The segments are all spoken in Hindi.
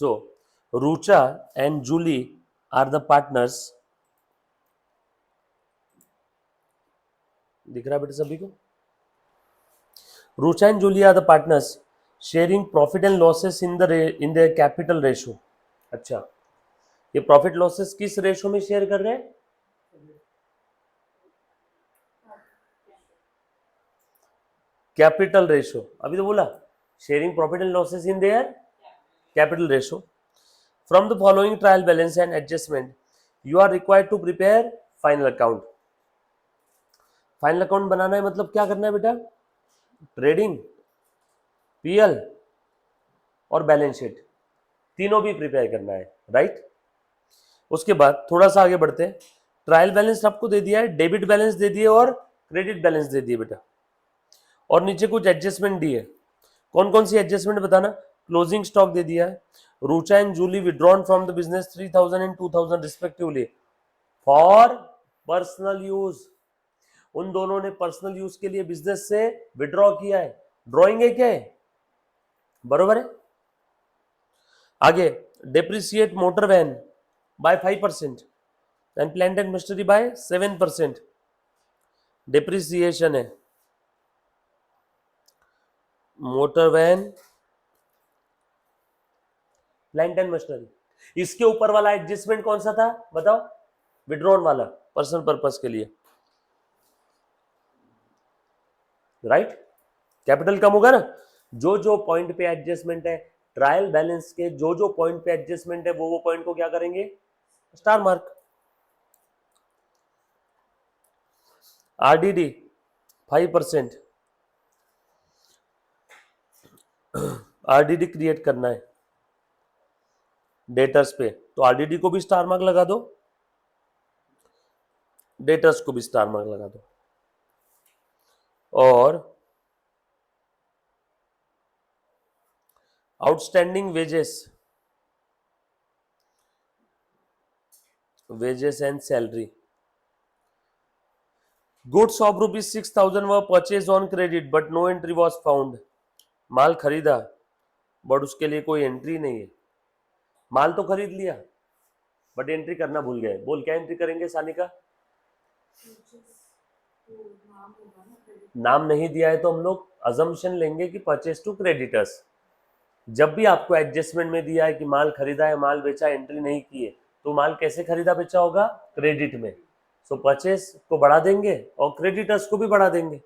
So Rucha and Julie are the partners, दिख रहा है बेटा सभी को? Rucha and Julie are the partners sharing profit and losses in the capital ratio. अच्छा, ये प्रॉफिट लॉसेस किस रेशो में शेयर कर रहे हैं? Capital ratio. अभी तो बोला sharing profit and losses in their capital ratio. From the following trial balance and adjustment you are required to prepare final account. Final account बनाना है मतलब क्या करना है बेटा? ट्रेडिंग, पीएल और बैलेंस शीट तीनों भी प्रिपेयर करना है, राइट? उसके बाद थोड़ा सा आगे बढ़ते हैं। ट्रायल बैलेंस आपको दे दिया है, डेबिट बैलेंस दे दिए और क्रेडिट बैलेंस दे दिए बेटा, और नीचे कुछ एडजस्टमेंट दी है। कौन कौन सी एडजस्टमेंट बताना? क्लोजिंग स्टॉक दे दिया है, Rucha and Julie withdrawn from the business 3000 and 2000 respectively for personal use. उन दोनों ने पर्सनल यूज के लिए बिजनेस से विड्रॉ किया है। ड्रॉइंग है क्या है? बरोबर है। आगे depreciate motor van by 5% and plant and machinery by 7%। Depreciation है motor van, plant and machinery. इसके ऊपर वाला एडजस्टमेंट कौन सा था बताओ? विड्रॉन वाला, पर्सनल पर्पस के लिए, राइट? कैपिटल कम होगा ना। जो जो पॉइंट पे एडजस्टमेंट है, ट्रायल बैलेंस के जो जो पॉइंट पे एडजस्टमेंट है, वो पॉइंट को क्या करेंगे? Star mark. RDD 5%, RDD create करना है डेटर्स पे, तो आरडीडी को भी स्टार मार्क लगा दो, डेटर्स को भी स्टार मार्क लगा दो। और outstanding wages, wages and salary, goods of ₹6,000 were purchase on credit but no entry was found. माल खरीदा बट उसके लिए कोई एंट्री नहीं है। माल तो खरीद लिया बट एंट्री करना भूल गए। बोल क्या एंट्री करेंगे सानिका? नाम नहीं दिया है तो हम लोग अजम्पशन लेंगे कि परचेज टू क्रेडिटर्स। जब भी आपको एडजस्टमेंट में दिया है कि माल खरीदा है, माल बेचा, एंट्री नहीं की है, तो माल कैसे खरीदा बेचा होगा? क्रेडिट में। सो परचेज को बढ़ा देंगे और क्रेडिटर्स को भी बढ़ा देंगे।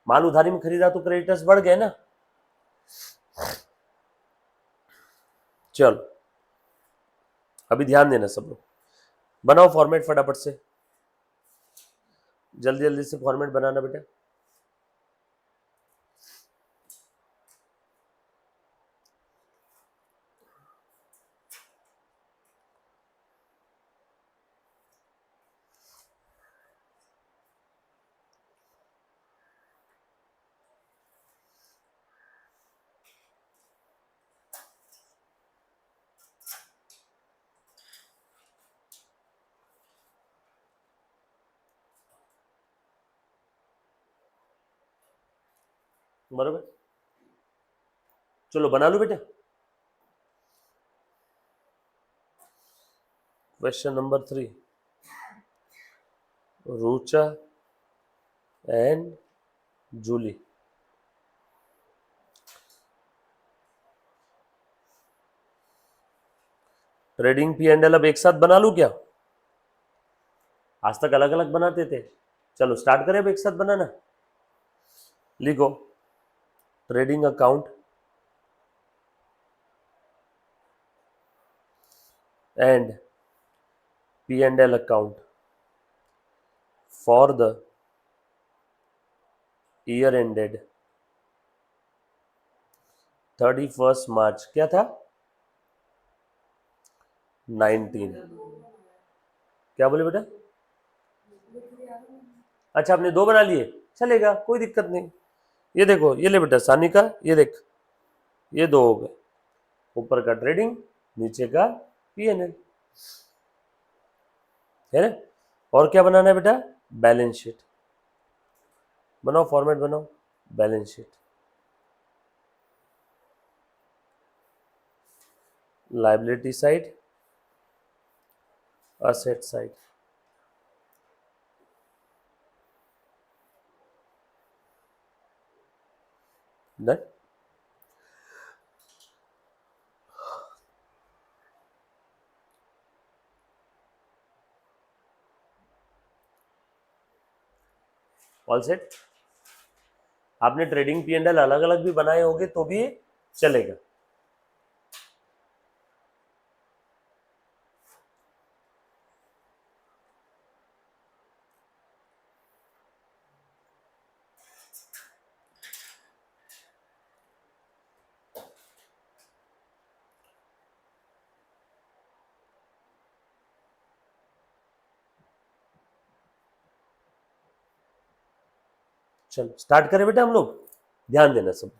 माल उधारी में खरीदा तो क्रेडिटर्स बढ़ गए ना। चलो अभी ध्यान देना सब लोग, बनाओ फॉर्मेट फटाफट से, जल्दी जल्दी से फॉर्मेट बनाना बेटा। बरोबर, चलो बना लो बेटा। Question number 3, Rucha and Julie. Trading P and L अब एक साथ बना लूं क्या? आज तक अलग अलग बनाते थे। चलो स्टार्ट करें अब एक साथ बनाना। लिखो trading account and P and L account for the year ended 31 मार्च, क्या था? 19। क्या बोले बेटा? अच्छा आपने 2 बना लिए, चलेगा कोई दिक्कत नहीं। ये देखो, ये ले बेटा सानिका, ये देख, ये 2 हो गए। ऊपर का ट्रेडिंग, नीचे का पीएनएल, है ना? और क्या बनाना है बेटा? बैलेंस शीट बनाओ, फॉर्मेट बनाओ, balance sheet. Liability side, asset side. Done. All set. आपने ट्रेडिंग पी एंड एल अलग अलग भी बनाए होंगे तो भी चलेगा। चलो स्टार्ट करें बेटा हम लोग, ध्यान देना सब।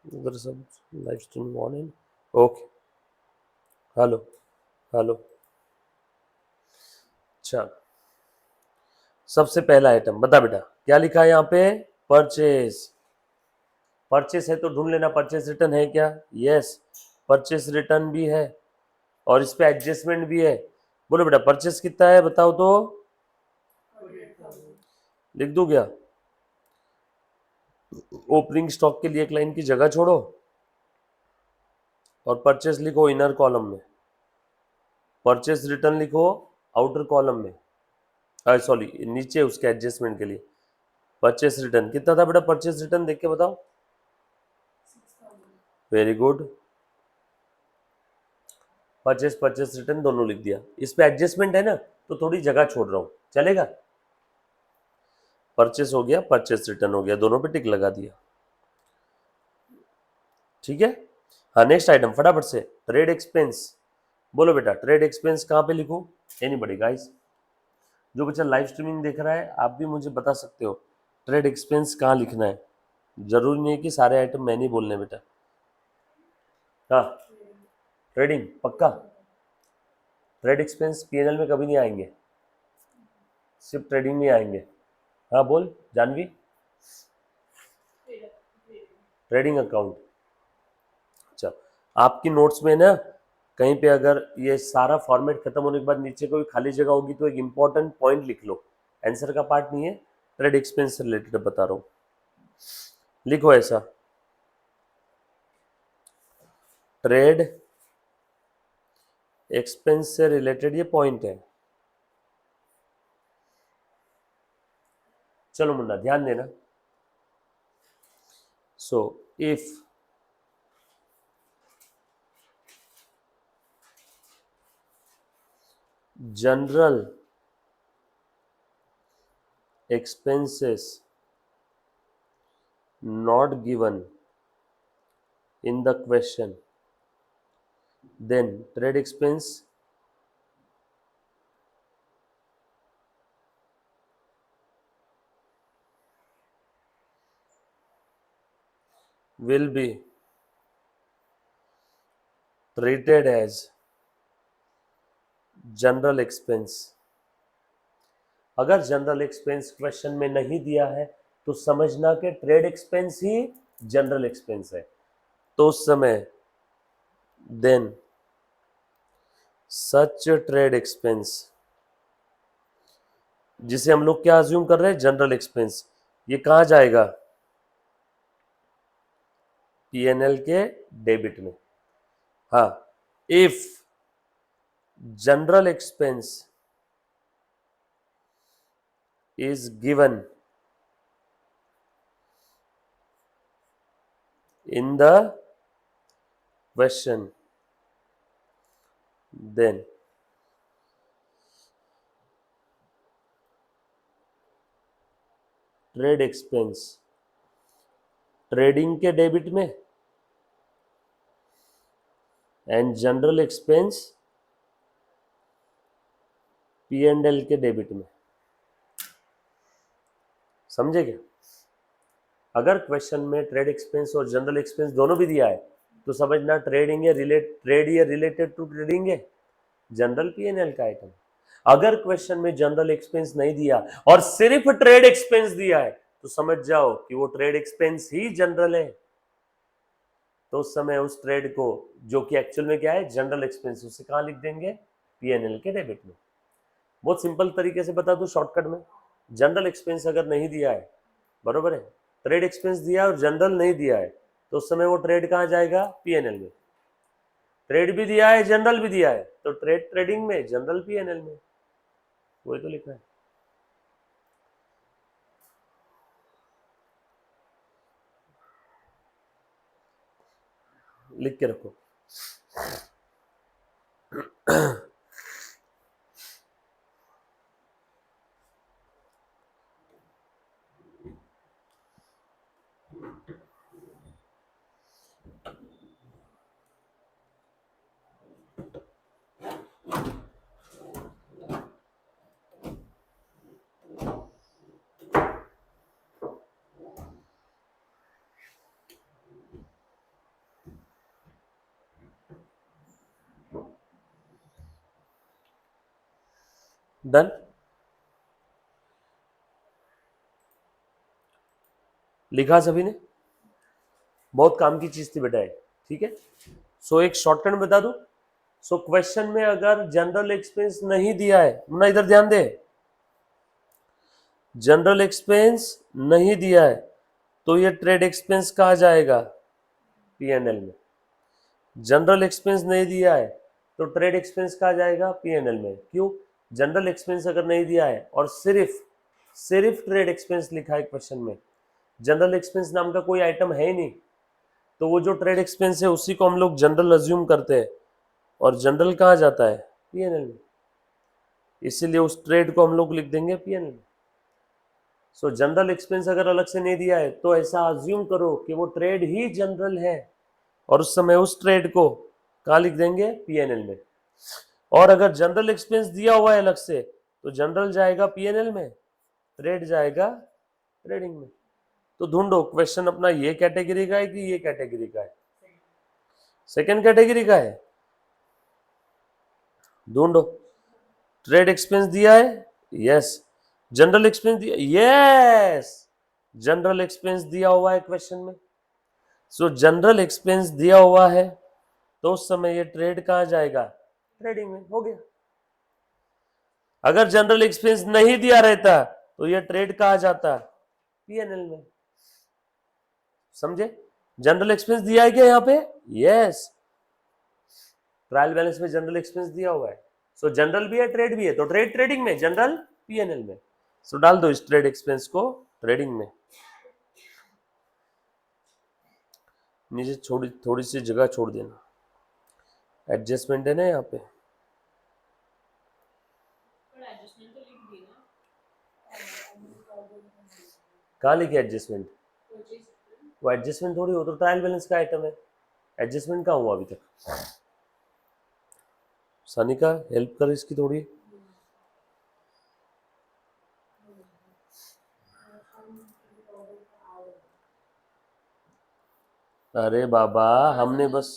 उधर सब लाइव स्ट्रीम ऑन है। Okay, hello hello. चलो सबसे पहला आइटम बता बेटा, क्या लिखा है यहाँ पे? परचेज। परचेस है तो ढूंढ लेना परचेस रिटर्न है क्या। यस, परचेस रिटर्न भी है और इस पे एडजस्टमेंट भी है। बोलो बेटा परचेस कितना है बताओ तो, लिख दूं क्या? ओपनिंग स्टॉक के लिए एक लाइन की जगह छोड़ो और परचेस लिखो इनर कॉलम में, परचेस रिटर्न लिखो आउटर कॉलम में, सॉरी नीचे उसके एडजस्टमेंट के लिए। परचेस रिटर्न कितना था बेटा? परचेस रिटर्न देख के बताओ। Very good, purchase purchase return दोनों लिख दिया। इस पे एडजस्टमेंट है ना तो थोड़ी जगह छोड़ रहा हूं, चलेगा? परचेस हो गया, परचेस रिटर्न हो गया, दोनों पे टिक लगा दिया। ठीक है। हाँ नेक्स्ट आइटम फटाफट से, ट्रेड एक्सपेंस। बोलो बेटा ट्रेड एक्सपेंस कहाँ पे लिखूं? Anybody guys? जो बच्चा लाइव स्ट्रीमिंग देख रहा है आप भी मुझे बता सकते हो ट्रेड एक्सपेंस कहाँ लिखना है। जरूरी नहीं है कि सारे आइटम मैं नहीं बोलने बेटा। हाँ ट्रेडिंग पक्का। ट्रेड एक्सपेंस पीएनएल में कभी नहीं आएंगे, सिर्फ ट्रेडिंग में आएंगे। हाँ बोल जानवी। Trading account. अच्छा, आपकी नोट्स में ना कहीं पे अगर ये सारा फॉर्मेट खत्म होने के बाद नीचे कोई खाली जगह होगी तो एक इंपॉर्टेंट पॉइंट लिख लो। आंसर का पार्ट नहीं है, ट्रेड एक्सपेंस से रिलेटेड बता रहा हूँ, लिखो ऐसा। ट्रेड एक्सपेंस से रिलेटेड ये पॉइंट है। चलो मुन्ना ध्यान देना। So if general expenses not given in the question, then trade expense will be treated as general expense. अगर जनरल एक्सपेंस क्वेश्चन में नहीं दिया है तो समझना कि ट्रेड एक्सपेंस ही जनरल एक्सपेंस है, तो उस समय देन सच ट्रेड एक्सपेंस, जिसे हम लोग क्या अज्यूम कर रहे हैं जनरल एक्सपेंस, ये कहां जाएगा? पीएनएल के डेबिट में। हाँ, if general expense is given in the question, then trade expense trading के डेबिट में and general expense P and L के डेबिट में। समझे क्या? अगर क्वेश्चन में ट्रेड एक्सपेंस और जनरल एक्सपेंस दोनों भी दिया है तो समझना ट्रेडिंग है ट्रेड ये रिलेटेड टू ट्रेडिंग है, जनरल पीएनएल का आइटम। अगर क्वेश्चन में जनरल एक्सपेंस नहीं दिया और सिर्फ ट्रेड एक्सपेंस दिया है तो समझ जाओ कि वो ट्रेड एक्सपेंस ही जनरल है। तो उस समय उस ट्रेड को, जो कि एक्चुअल में क्या है जनरल एक्सपेंस, उसे कहाँ लिख देंगे, पीएनएल के डेबिट में। बहुत सिंपल तरीके से बता दूं शॉर्टकट में, जनरल एक्सपेंस अगर नहीं दिया है, बरोबर है, ट्रेड एक्सपेंस दिया और जनरल नहीं दिया है, तो उस समय वो ट्रेड कहाँ जाएगा, पीएनएल में। ट्रेड भी दिया है जनरल भी दिया है, तो ट्रेड ट्रेडिंग में, जनरल पीएनएल में, वही तो लिखा है। लिख के रखो। डन, लिखा सभी ने, बहुत काम की चीज थी बेटा ये, ठीक है। सो एक शॉर्टकट में बता दूं, सो क्वेश्चन में अगर जनरल एक्सपेंस नहीं दिया है, मुन्ना इधर ध्यान दे, जनरल एक्सपेंस नहीं दिया है तो ये ट्रेड एक्सपेंस कहाँ जाएगा, पीएनएल में। जनरल एक्सपेंस नहीं दिया है तो ट्रेड एक्सपेंस कहाँ जाएगा, पीएनएल में। क्यों, जनरल एक्सपेंस अगर नहीं दिया है और सिर्फ सिर्फ ट्रेड एक्सपेंस लिखा है क्वेश्चन में, जनरल एक्सपेंस नाम का कोई आइटम है ही नहीं, तो वो जो ट्रेड एक्सपेंस है उसी को हम लोग जनरल अज्यूम करते हैं, और जनरल कहाँ जाता है, पीएनएल में, इसीलिए उस ट्रेड को हम लोग लिख देंगे पीएनएल में। सो जनरल एक्सपेंस अगर अलग से नहीं दिया है तो ऐसा अज्यूम करो कि वो ट्रेड ही जनरल है, और उस समय उस ट्रेड को कहाँ लिख देंगे, पीएनएल में। और अगर जनरल एक्सपेंस दिया हुआ है अलग से तो जनरल जाएगा पीएनएल में, ट्रेड जाएगा ट्रेडिंग में। तो ढूंढो क्वेश्चन अपना ये कैटेगरी का है कि ये कैटेगरी का है, सेकेंड कैटेगरी का है, ढूंढो। ट्रेड एक्सपेंस दिया है, यस। जनरल एक्सपेंस दिया, यस, जनरल एक्सपेंस दिया हुआ है क्वेश्चन में। सो जनरल एक्सपेंस दिया हुआ है तो उस समय ये ट्रेड कहाँ जाएगा, ट्रेडिंग में, हो गया। अगर जनरल एक्सपेंस नहीं दिया रहता तो ये ट्रेड कहाँ जाता, पीएनएल में। समझे, जनरल एक्सपेंस दिया है क्या यहाँ पे, यस, ट्रायल बैलेंस में जनरल एक्सपेंस दिया हुआ है। सो जनरल भी है ट्रेड भी है, तो ट्रेड ट्रेडिंग में, जनरल पीएनएल में। सो डाल दो इस ट्रेड एक्सपेंस को ट्रेडिंग में। नीचे थोड़ी सी जगह छोड़ देना, एडजस्टमेंट है ना यहाँ पे, कहाँ लिखे एडजस्टमेंट, वो एडजस्टमेंट थोड़ी हो, तो ट्रायल बैलेंस का आइटम है, एडजस्टमेंट कहाँ हुआ अभी तक। सानिका हेल्प कर इसकी थोड़ी, अरे बाबा हमने बस,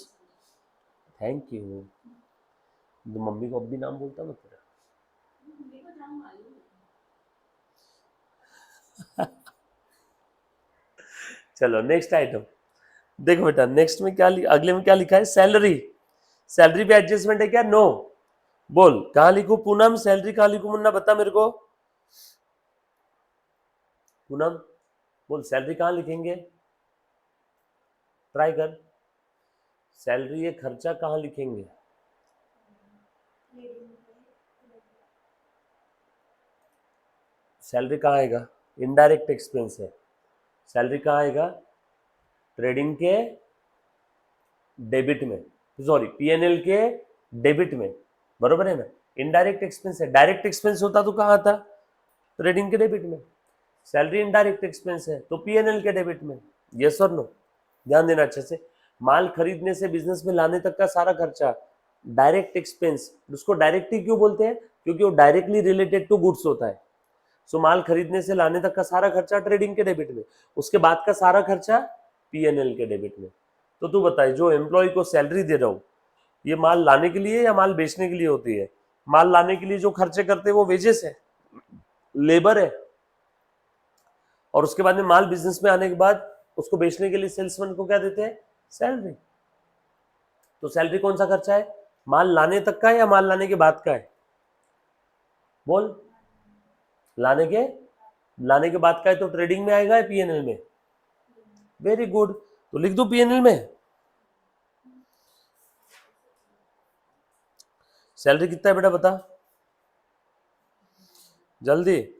थैंक यू, मम्मी को अब भी नाम बोलता मैं तेरा। चलो नेक्स्ट आइटम देखो बेटा, नेक्स्ट में क्या अगले में क्या लिखा है, सैलरी। सैलरी पे एडजस्टमेंट है क्या, नो। बोल कहाँ लिखूं, पूनम सैलरी कहाँ लिखूं, मुन्ना बता मेरे को, पूनम बोल सैलरी कहाँ लिखेंगे, ट्राई कर, सैलरी ये खर्चा कहाँ लिखेंगे, सैलरी कहाँ आएगा, इनडायरेक्ट एक्सपेंस है, सैलरी कहाँ आएगा, ट्रेडिंग के डेबिट में, सॉरी पीएनएल के डेबिट में, बरोबर है ना। इनडायरेक्ट एक्सपेंस है, डायरेक्ट एक्सपेंस होता तो कहाँ था, ट्रेडिंग के डेबिट में। सैलरी इनडायरेक्ट एक्सपेंस है तो पीएनएल के डेबिट में, यस और नो, ध्यान देना अच्छे से। माल खरीदने से बिजनेस में लाने तक का सारा खर्चा डायरेक्ट एक्सपेंस, उसको डायरेक्ट ही क्यों बोलते हैं, क्योंकि वो डायरेक्टली रिलेटेड टू गुड्स होता है। सो माल खरीदने से लाने तक का सारा खर्चा ट्रेडिंग के डेबिट में, उसके बाद का सारा खर्चा पीएनएल के डेबिट में। तो तू बताए, जो एम्प्लॉय को सैलरी दे रहा हूँ, ये माल लाने के लिए या माल बेचने के लिए होती है, माल लाने के लिए जो खर्चे करते हैं वो वेजेस है, लेबर है, और उसके बाद में माल बिजनेस में आने के बाद उसको बेचने के लिए सेल्समैन को क्या देते हैं, सैलरी। तो सैलरी कौन सा खर्चा है, माल लाने तक का है या माल लाने के बाद का है? बोल, लाने के बाद का है, तो ट्रेडिंग में आएगा या पीएनएल में? वेरी गुड, तो लिख दो पीएनएल में। सैलरी कितना है बेटा बता जल्दी,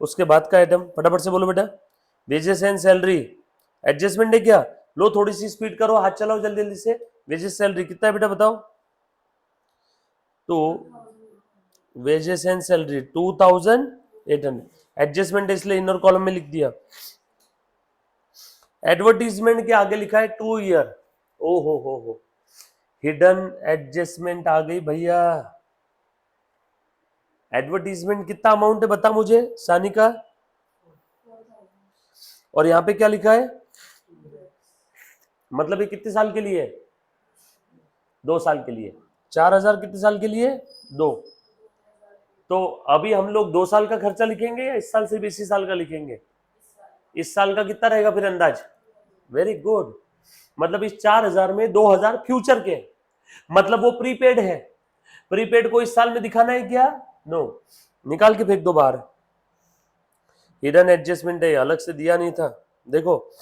उसके बाद का आइटम फटाफट से बोलो बेटा। वेजेस एंड सैलरी, एडजस्टमेंट है क्या? लो थोड़ी सी स्पीड करो, हाथ चलाओ जल्दी जल्दी से। वेजेस सैलरी कितना है बेटा बताओ। तो वेजेस एंड सैलरी 2800, एडजस्टमेंट इसलिए इनर कॉलम में लिख दिया। एडवर्टीजमेंट के आगे लिखा है 2 ईयर, ओ हो, हिडन एडजस्टमेंट आ गई भैया। एडवर्टीजमेंट कितना अमाउंट है बता मुझे सानिका, और यहाँ पे क्या लिखा है, मतलब ये कितने साल के लिए है? 2 साल के लिए। 4000 कितने साल के लिए? 2। तो अभी हम लोग 2 साल का खर्चा लिखेंगे या इस साल से भी इसी साल का लिखेंगे? इस साल का कितना रहेगा फिर अंदाज? वेरी गुड, मतलब इस 4000 में 2000 फ्यूचर के, मतलब वो प्रीपेड है। प्रीपेड को इस साल में दिखाना है क्या? नो, निकाल के फेंक दो बाहर। हिडन एडजस्टमेंट है, अलग से दिया नहीं था, देखो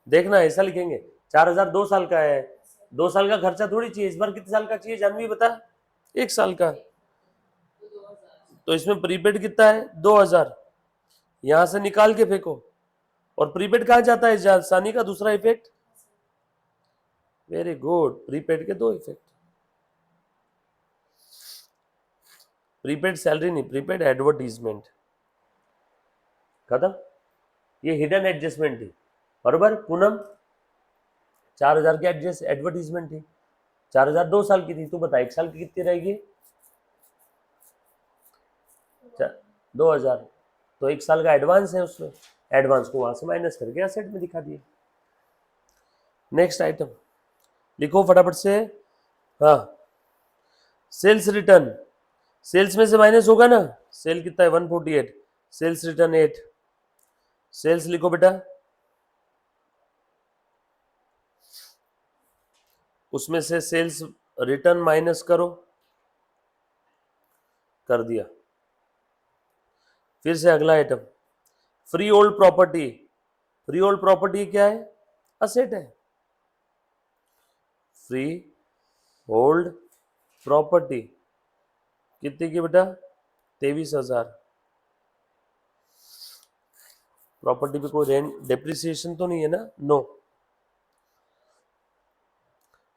देखना ऐसा लिखेंगे। 4000 2 साल का है, 2 साल का खर्चा थोड़ी चाहिए, इस बार कितने साल का चाहिए जानवी बता? 1 साल का। तो इसमें प्रीपेड कितना है? 2000, यहां से निकाल के फेंको। और प्रीपेड कहा जाता है सानी का दूसरा इफेक्ट? वेरी गुड, प्रीपेड के 2 इफेक्ट। प्रीपेड सैलरी नहीं, प्रीपेड एडवर्टीजमेंट, खत्म। ये हिडन एडजस्टमेंट थी, बरोबर पूनम? 4000 की एडवर्टीजमेंट थी, 4000 2 साल की थी, तू बता 1 साल की कितनी रहेगी? 2000, तो 1 साल का एडवांस है, उसमें एडवांस को वहां से माइनस करके एसेट में दिखा दिए। नेक्स्ट आइटम लिखो फटाफट से। हाँ, सेल्स रिटर्न, सेल्स में से माइनस होगा ना, सेल कितना है? 148, सेल्स रिटर्न 8, सेल्स लिखो बेटा, उसमें से सेल्स रिटर्न माइनस करो, कर दिया। फिर से अगला item, free hold property. Free hold property क्या है? असेट है। फ्री होल्ड प्रॉपर्टी कितनी की बेटा? 23,000। प्रॉपर्टी पे कोई रेंट डेप्रिसिएशन तो नहीं है ना? नो।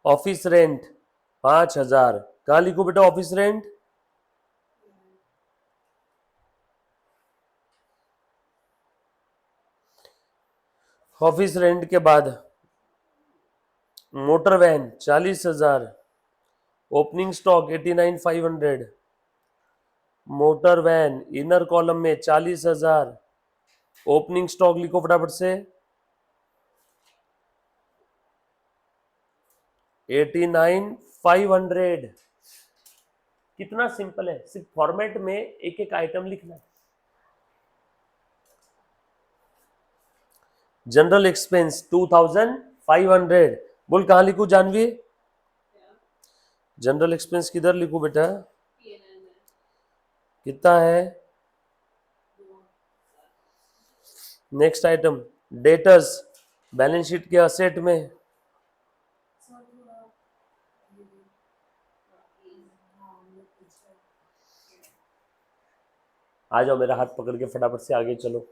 ऑफिस रेंट 5000, कहा लिखो बेटा ऑफिस रेंट? ऑफिस रेंट के बाद motor van 40,000, opening stock 89,500, motor van inner column में 40,000, ओपनिंग स्टॉक लिखो फटाफट से 89,500। कितना सिंपल है, सिर्फ फॉर्मेट में एक एक आइटम लिखना है। जनरल एक्सपेंस 2,500, बोल कहां लिखू जानवी? जनरल एक्सपेंस किधर लिखू बेटा? कितना है? Next item, debtors, balance sheet के असेट में आ जाओ, मेरा हाथ पकड़ के फटाफट से आगे चलो।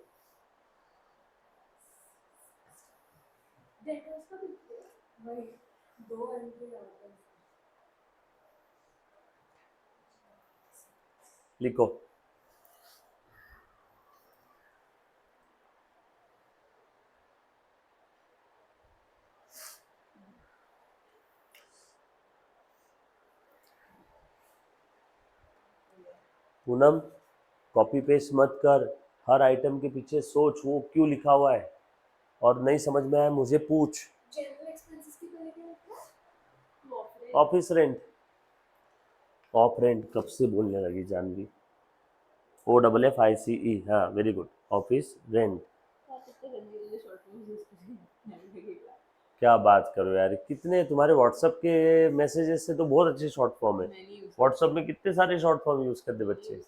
लिखो, पूनम कॉपी पेस्ट मत कर, हर आइटम के पीछे सोच वो क्यों लिखा हुआ है, और नहीं समझ में आया मुझे पूछ। ऑफिस रेंट, ऑफ रेंट कब से बोलने लगी जानवी? OFFICE, हाँ वेरी गुड, ऑफिस रेंट। क्या बात करो यार, कितने तुम्हारे व्हाट्सएप के मैसेजेस से तो बहुत अच्छे शॉर्ट फॉर्म है। व्हाट्सएप में कितने सारे शॉर्ट फॉर्म यूज करते बच्चे।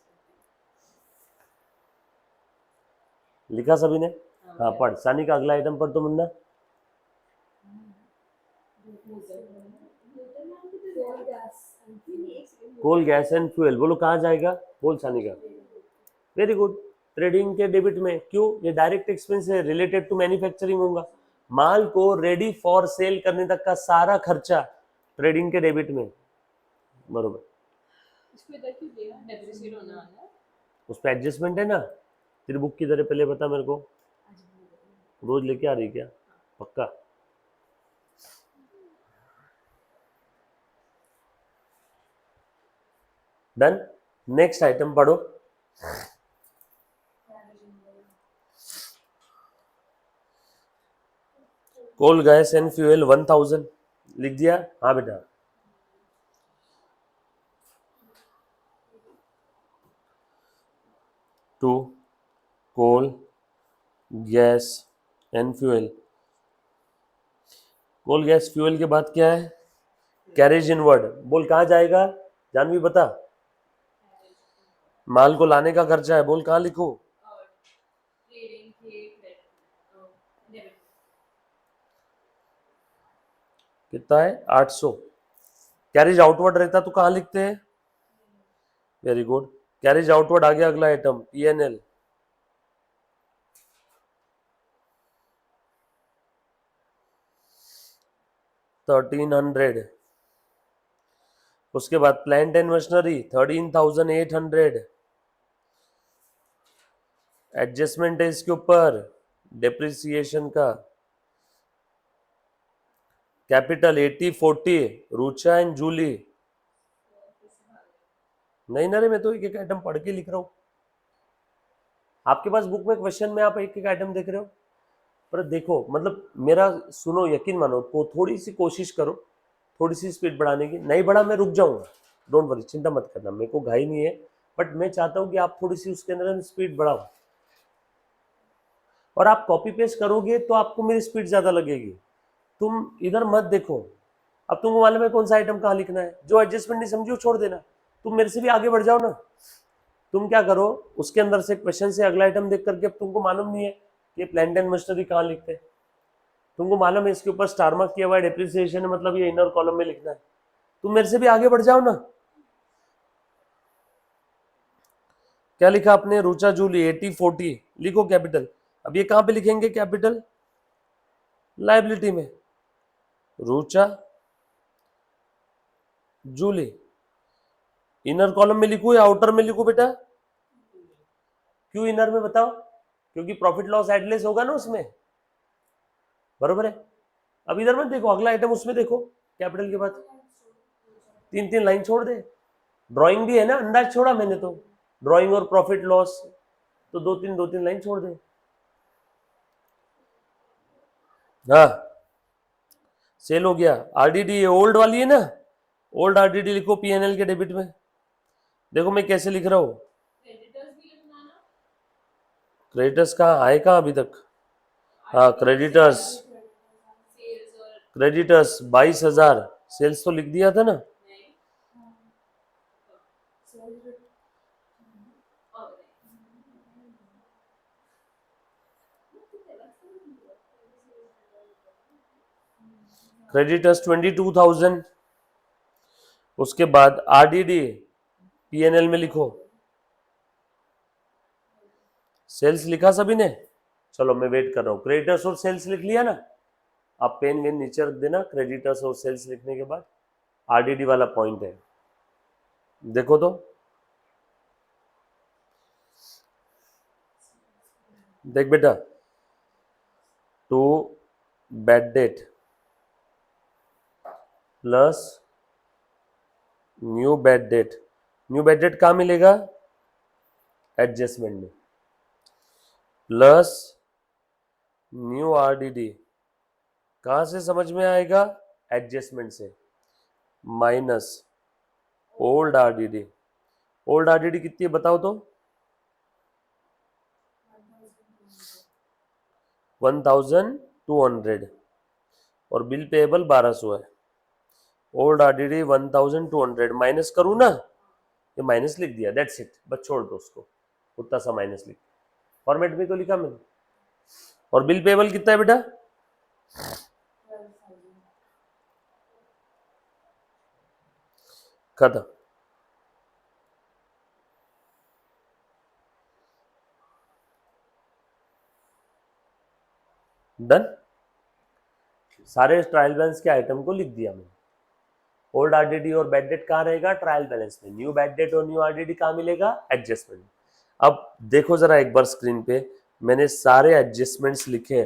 लिखा सभी ने? हाँ पढ़, सानी का अगला आइटम पढ़ तो Munna. Coal gas and fuel, बोलो कहाँ जाएगा? बोल सानी का। Very good. ट्रेडिंग के डेबिट में, क्यों? ये डायरेक्ट एक्सपेंस है, रिलेटेड टू मैन्युफैक्चरिंग होगा। माल को रेडी फॉर सेल करने तक का सारा खर्चा ट्रेडिंग के डेबिट में, बरोबर। उस पर एडजस्टमेंट है ना। तेरी बुक की तरह पहले बता मेरे को, रोज लेके आ रही क्या? पक्का? डन। नेक्स्ट आइटम पढ़ो। कोल गैस एंड फ्यूल 1000 लिख दिया? हाँ बेटा। To coal gas and fuel. Coal gas fuel के बाद क्या है? Carriage inward. बोल कहाँ जाएगा? जानवी बता। माल को लाने का खर्चा है, बोल कहाँ लिखो? कितना है? 800। कैरेज आउटवर्ड रहता तो कहाँ लिखते हैं? Very good. कैरेज आउटवर्ड आ गया अगला आइटम, पीएनएल। $1300। उसके बाद प्लांट एंड मशीनरी 13,800। एडजस्टमेंट है इसके ऊपर डेप्रिसिएशन का। Capital 8040, Rucha and Julie. नहीं ना रे, मैं तो एक एक आइटम पढ़ के लिख रहा हूँ। आपके पास बुक में क्वेश्चन में आप एक एक आइटम देख रहे हो, पर देखो मतलब मेरा सुनो, यकीन मानो, तो थोड़ी सी कोशिश करो, थोड़ी सी स्पीड बढ़ाने की। नहीं बढ़ा मैं रुक जाऊंगा, डोंट वरी, चिंता मत करना, मेरे को घाई नहीं है, बट मैं चाहता हूँ कि आप थोड़ी सी उसके अंदर स्पीड बढ़ाओ। और आप कॉपी पेस्ट करोगे तो आपको मेरी स्पीड ज़्यादा लगेगी। तुम इधर मत देखो। अब तुमको मालूम है कौन सा आइटम कहाँ लिखना है। जो एडजस्टमेंट नहीं समझी वो छोड़ देना, तुम मेरे से भी आगे बढ़ जाओ ना। तुम क्या करो, उसके अंदर से क्वेश्चन से अगला आइटम देख करके, अब तुमको मालूम नहीं है कि प्लांट एंड मशीनरी कहाँ लिखते हैं, तुमको मालूम है इसके ऊपर स्टार मार्क किया हुआ है डेप्रिसिएशन है, मतलब ये इनर कॉलम में लिखना है। तुम मेरे से भी आगे बढ़ जाओ ना। क्या लिखा आपने? रूचा जूली 8040 लिखो कैपिटल। अब ये कहां पे लिखेंगे कैपिटल? लाइबिलिटी में। रूचा जूली इनर कॉलम में लिखूं या आउटर में लिखूं बेटा? क्यों इनर में बताओ? क्योंकि प्रॉफिट लॉस एडलेस होगा ना उसमें, बरोबर है। अब इधर मत देखो, अगला आइटम उसमें देखो, कैपिटल के बाद 3-3 लाइन छोड़ दे। ड्राइंग भी है ना, अंदाज छोड़ा मैंने तो, ड्राइंग और प्रॉफिट लॉस, तो 2-3 लाइन छोड़ दे। हाँ सेल हो गया। आरडीडी ये ओल्ड वाली है ना, ओल्ड आरडीडी लिखो पीएनएल के डेबिट में। देखो मैं कैसे लिख रहा हूँ। क्रेडिटर्स कहाँ आए, कहाँ अभी तक? हाँ क्रेडिटर्स, क्रेडिटर्स 22,000। सेल्स तो लिख दिया था ना। क्रेडिटर्स 22,000। उसके बाद आरडीडी पीएनएल में लिखो। सेल्स लिखा सभी ने? चलो मैं वेट कर रहा हूँ। क्रेडिटर्स और सेल्स लिख लिया ना? आप पेन वेन नीचे रख देना, क्रेडिटर्स और सेल्स लिखने के बाद आरडीडी वाला पॉइंट है, देखो तो। देख बेटा, to bad debt plus new bad debt. New bad debt कहाँ मिलेगा? एडजस्टमेंट में। प्लस न्यू आरडीडी कहाँ से समझ में आएगा? एडजस्टमेंट से। Minus old RDD. Old RDD कितनी है बताओ तो? 1200 और बिल पेएबल 1200 है। ओल्ड आरडीडी 1200 माइनस करूँ ना, ये माइनस लिख दिया, दैट्स इट, बस छोड़ दो उसको, उतना सा माइनस लिख, फॉर्मेट में तो लिखा मैंने। और बिल पेएबल कितना है बेटा? खत्म। डन। सारे ट्रायल बैलेंस के आइटम को लिख दिया मैंने। ओल्ड आरडीडी और बैड डेट कहाँ रहेगा? ट्रायल बैलेंस में। न्यू बैड डेट और न्यू आरडीडी कहाँ मिलेगा? एडजस्टमेंट। अब देखो जरा एक बार स्क्रीन पे, मैंने सारे एडजस्टमेंट्स लिखे,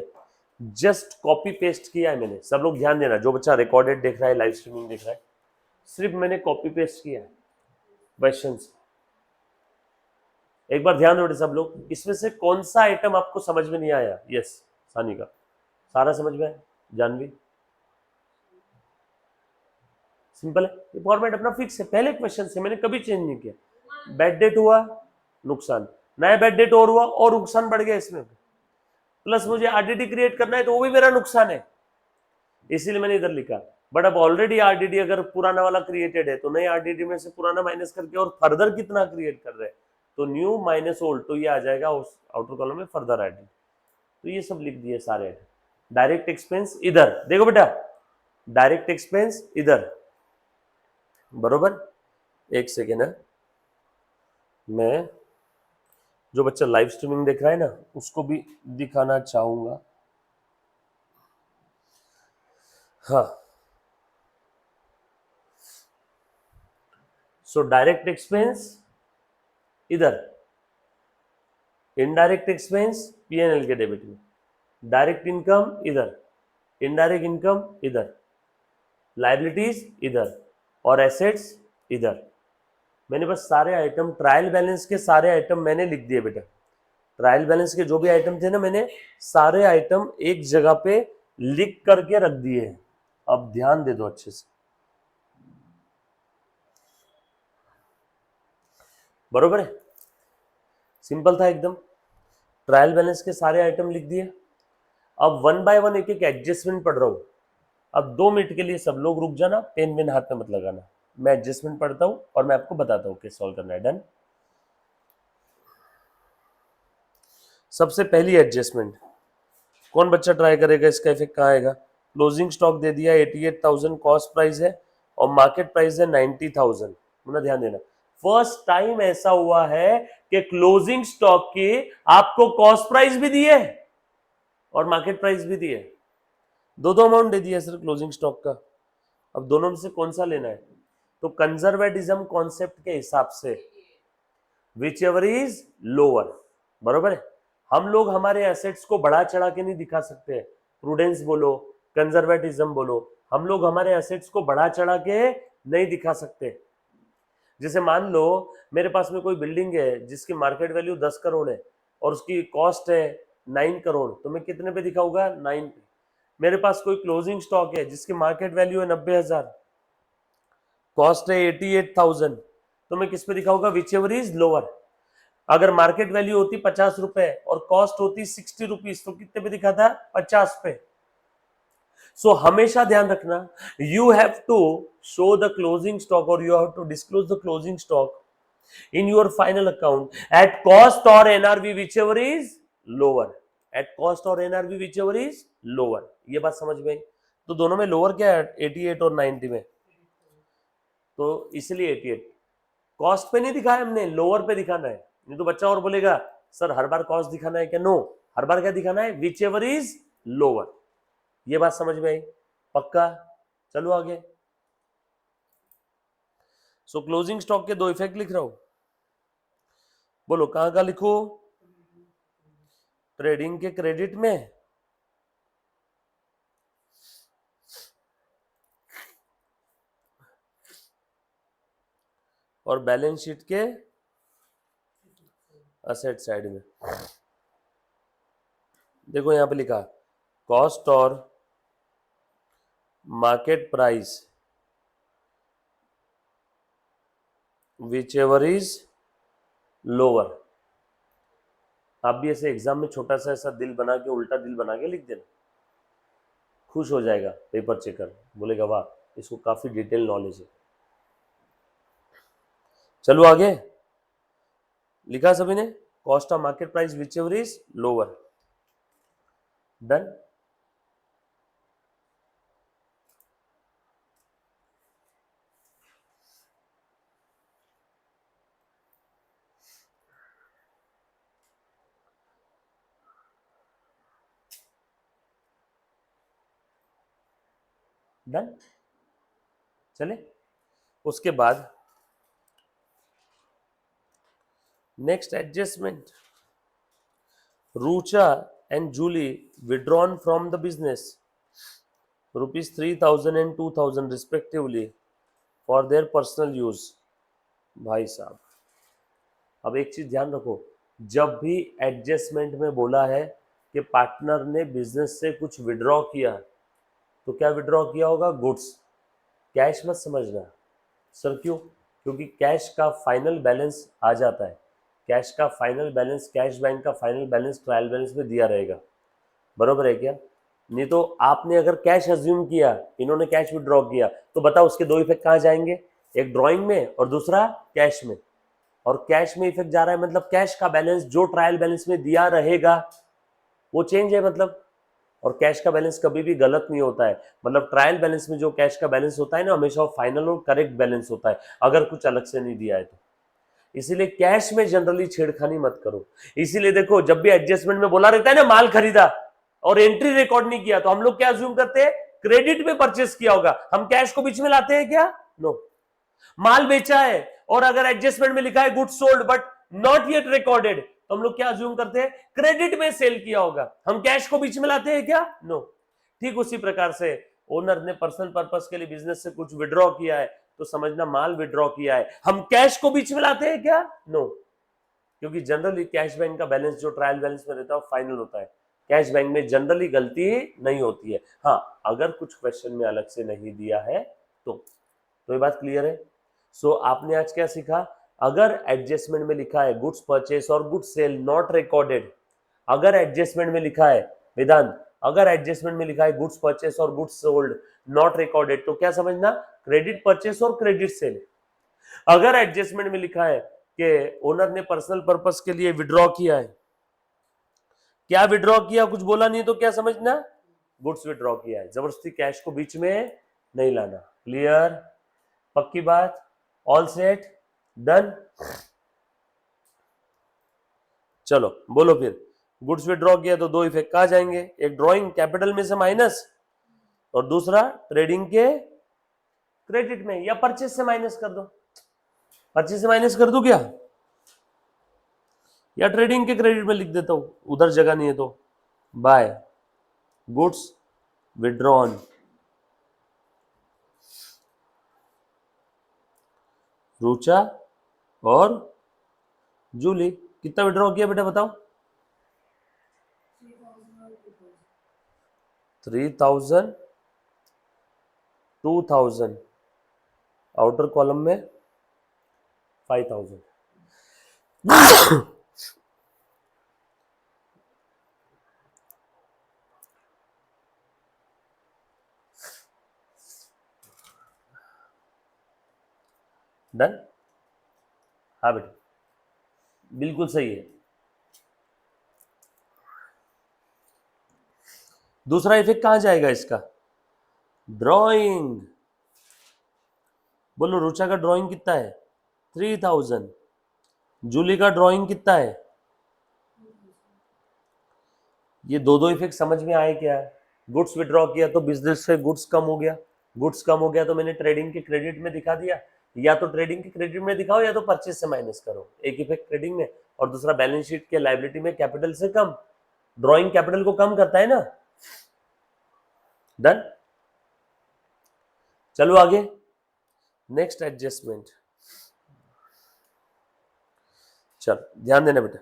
जस्ट कॉपी पेस्ट किया है मैंने। सब लोग ध्यान देना, जो बच्चा रिकॉर्डेड देख रहा है, लाइव स्ट्रीमिंग देख रहा है, सिर्फ मैंने कॉपी पेस्ट किया है क्वेश्चन। एक बार ध्यान दो सब लोग, इसमें से कौन सा आइटम आपको समझ में नहीं आया? यस सानी का सारा समझ में आया? जानवी सिंपल है, ये फॉर्मेट अपना फिक्स है, पहले क्वेश्चन से मैंने कभी चेंज नहीं किया। बैड डेट हुआ नुकसान, नया बैड डेट और हुआ और नुकसान बढ़ गया इसमें, प्लस मुझे आरडीडी क्रिएट करना है तो वो भी मेरा नुकसान है, इसीलिए मैंने इधर लिखा। बट अब ऑलरेडी आरडीडी अगर पुराना वाला क्रिएटेड है तो नए आरडीडी में से पुराना माइनस करके और फर्दर कितना क्रिएट कर रहे हैं, तो न्यू माइनस ओल्ड, तो ये आ जाएगा उस आउटर कॉलम में फर्दर आरडीडी। तो ये सब लिख दिए सारे। डायरेक्ट एक्सपेंस इधर देखो बेटा, डायरेक्ट एक्सपेंस इधर, बरोबर। एक सेकेंड है, मैं जो बच्चा लाइव स्ट्रीमिंग देख रहा है ना उसको भी दिखाना चाहूंगा। हाँ, सो डायरेक्ट एक्सपेंस इधर, इनडायरेक्ट एक्सपेंस पीएनएल के डेबिट में, डायरेक्ट इनकम इधर, इनडायरेक्ट इनकम इधर, लायबिलिटीज इधर और एसेट्स इधर। मैंने बस सारे आइटम, ट्रायल बैलेंस के सारे आइटम मैंने लिख दिए बेटा। ट्रायल बैलेंस के जो भी आइटम थे ना, मैंने सारे आइटम एक जगह पे लिख करके रख दिए हैं। अब ध्यान दे दो अच्छे से, बरोबर है? सिंपल था एकदम। ट्रायल बैलेंस के सारे आइटम लिख दिए। अब वन बाय वन एक एक एडजस्टमेंट पढ़ रहा हूं। अब 2 मिनट के लिए सब लोग रुक जाना, पेन वेन हाथ में मत लगाना, मैं एडजस्टमेंट पढ़ता हूं और मैं आपको बताता हूं कैसे सॉल्व करना है। डन। सबसे पहली एडजस्टमेंट, कौन बच्चा ट्राई करेगा? इसका इफेक्ट कहाँ आएगा? क्लोजिंग स्टॉक दे दिया 88,000 कॉस्ट प्राइस है और मार्केट प्राइस है 90,000। मुझे ध्यान देना, फर्स्ट टाइम ऐसा हुआ है कि क्लोजिंग स्टॉक की आपको कॉस्ट प्राइस भी दी है और मार्केट प्राइस भी दी है, दो अमाउंट दे दिया सिर्फ क्लोजिंग स्टॉक का। अब दोनों में से कौन सा लेना है? तो कंजर्वेटिज्म कॉन्सेप्ट के हिसाब से विच एवर इज लोअर, बरोबर है। हम लोग हमारे एसेट्स को बढ़ा चढ़ा के नहीं दिखा सकते, प्रूडेंस बोलो, कंजर्वेटिज्म बोलो, हम लोग हमारे एसेट्स को बढ़ा चढ़ा के नहीं दिखा सकते। जैसे मान लो मेरे पास में कोई बिल्डिंग है जिसकी मार्केट वैल्यू 10 करोड़ है और उसकी कॉस्ट है 9 करोड़, तो मैं कितने पे दिखाऊंगा? 9 पे। मेरे पास कोई क्लोजिंग स्टॉक है जिसकी मार्केट वैल्यू है 90,000, कॉस्ट है 88,000, तो मैं किस पे दिखाऊंगा? Which ever is lower. अगर मार्केट वैल्यू होती 50 रुपए और कॉस्ट होती 60 रुपीज, तो कितने पे दिखाता? 50 पे। सो हमेशा ध्यान रखना, you have to show the closing stock और you have to disclose the closing stock in your final account at cost or NRV whichever is lower, at cost or NRV whichever is lower। ये बात समझ में आई? तो दोनों में लोअर क्या है? 88 और 90 में, तो इसलिए 88। कॉस्ट पे नहीं दिखाया हमने, लोअर पे दिखाना है। नहीं तो बच्चा और बोलेगा सर हर बार कॉस्ट दिखाना है क्या? नो, हर बार क्या दिखाना है? Which ever is lower. ये बात समझ में आई? पक्का? चलो आगे। सो क्लोजिंग स्टॉक के दो इफेक्ट लिख रहा हूं, बोलो कहां का लिखो? ट्रेडिंग के क्रेडिट में और बैलेंस शीट के असेट साइड में। देखो यहां पे लिखा कॉस्ट और market price whichever is lower. आप भी ऐसे एग्जाम में छोटा सा ऐसा दिल बना के, उल्टा दिल बना के लिख देना, खुश हो जाएगा पेपर चेकर, बोलेगा वाह इसको काफी डिटेल नॉलेज है। चलो आगे, लिखा सभी ने, cost of market price whichever is lower, done. Done, चले उसके बाद next adjustment, Rucha and Julie withdrawn from the business rupees 3000 and 2000 respectively for their personal use। भाई साहब, अब एक चीज ध्यान रखो, जब भी एडजस्टमेंट में बोला है कि पार्टनर ने बिजनेस से कुछ विड्रॉ किया, तो क्या विड्रॉ किया होगा? गुड्स, कैश मत समझना। सर क्यों? क्योंकि कैश का फाइनल बैलेंस आ जाता है, कैश का फाइनल बैलेंस, कैश बैंक का फाइनल बैलेंस ट्रायल बैलेंस में दिया रहेगा, बरोबर है क्या? नहीं तो आपने अगर कैश अज्यूम किया, इन्होंने कैश विड्रॉ किया, तो बताओ उसके दो इफेक्ट कहाँ जाएंगे? एक ड्रॉइंग में और दूसरा कैश में। और कैश में इफेक्ट जा रहा है मतलब कैश का बैलेंस जो ट्रायल बैलेंस में दिया रहेगा वो चेंज है मतलब। और कैश का बैलेंस कभी भी गलत नहीं होता है, मतलब ट्रायल बैलेंस में जो कैश का बैलेंस होता है ना, हमेशा वो फाइनल और करेक्ट बैलेंस होता है, अगर कुछ अलग से नहीं दिया है तो। इसीलिए कैश में जनरली छेड़खानी मत करो। इसीलिए देखो, जब भी एडजस्टमेंट में बोला रहता है ना माल खरीदा और एंट्री रिकॉर्ड नहीं किया, तो हम लोग क्या अज्यूम करते हैं? क्रेडिट में परचेस किया होगा। हम कैश को बीच में लाते हैं क्या? नो। माल बेचा है और अगर एडजस्टमेंट में लिखा है good sold but not yet recorded, तो हम लोग क्या अज्यूम करते हैं? क्रेडिट में सेल किया होगा। हम कैश को बीच में लाते हैं क्या? नो। ठीक उसी प्रकार से ओनर ने पर्सनल पर्पस के लिए बिजनेस से कुछ विड्रॉ किया है, तो समझना माल विड्रॉ किया है। हम कैश को बीच में लाते हैं क्या? नो। क्योंकि जनरली कैश बैंक का बैलेंस जो ट्रायल बैलेंस में रहता है वो फाइनल होता है, कैश बैंक में जनरली गलती नहीं होती है। हाँ, अगर कुछ क्वेश्चन में अलग से नहीं दिया है तो ये बात क्लियर है। सो आपने आज क्या सीखा? अगर एडजस्टमेंट में लिखा है गुड्स परचेस और गुड्स सेल नॉट रिकॉर्डेड, अगर एडजस्टमेंट में लिखा है वेदांत, अगर एडजस्टमेंट में लिखा है गुड्स परचेस और गुड्स सोल्ड नॉट रिकॉर्डेड, तो क्या समझना? क्रेडिट परचेस और क्रेडिट सेल। अगर एडजस्टमेंट में लिखा है कि ओनर ने पर्सनल पर्पस के लिए विड्रॉ किया है, क्या विड्रॉ किया, कुछ बोला नहीं, तो क्या समझना? गुड्स विड्रॉ किया है। जबरदस्ती कैश को बीच में नहीं लाना। क्लियर? पक्की बात? All set? डन? चलो बोलो फिर, गुड्स विड्रॉ किया तो दो इफेक्ट कहा जाएंगे? एक ड्रॉइंग कैपिटल में से माइनस, और दूसरा ट्रेडिंग के क्रेडिट में, या परचेस से माइनस कर दो। परचेस से माइनस कर दो क्या, या ट्रेडिंग के क्रेडिट में लिख देता हूं, उधर जगह नहीं है तो। बाय गुड्स विड्रॉन, रूचा और जूली। कितना विड्रॉ किया बेटा बताओ? 3000, 2000, आउटर कॉलम में 5000। डन? हाँ बेटा, बिल्कुल सही है। दूसरा इफेक्ट कहां जाएगा इसका? ड्राइंग। बोलो, रुचा का ड्राइंग कितना है? 3000। जूली का ड्राइंग कितना है? ये दो दो इफेक्ट समझ में आए क्या? गुड्स विड्रॉ किया तो बिजनेस से गुड्स कम हो गया, गुड्स कम हो गया तो मैंने ट्रेडिंग के क्रेडिट में दिखा दिया, या तो ट्रेडिंग के क्रेडिट में दिखाओ या तो परचेज से माइनस करो। एक इफेक्ट ट्रेडिंग में और दूसरा बैलेंस शीट के लायबिलिटी में कैपिटल से कम। ड्राइंग कैपिटल को कम करता है ना। डन? चलो आगे, नेक्स्ट एडजस्टमेंट। चल ध्यान देना बेटा,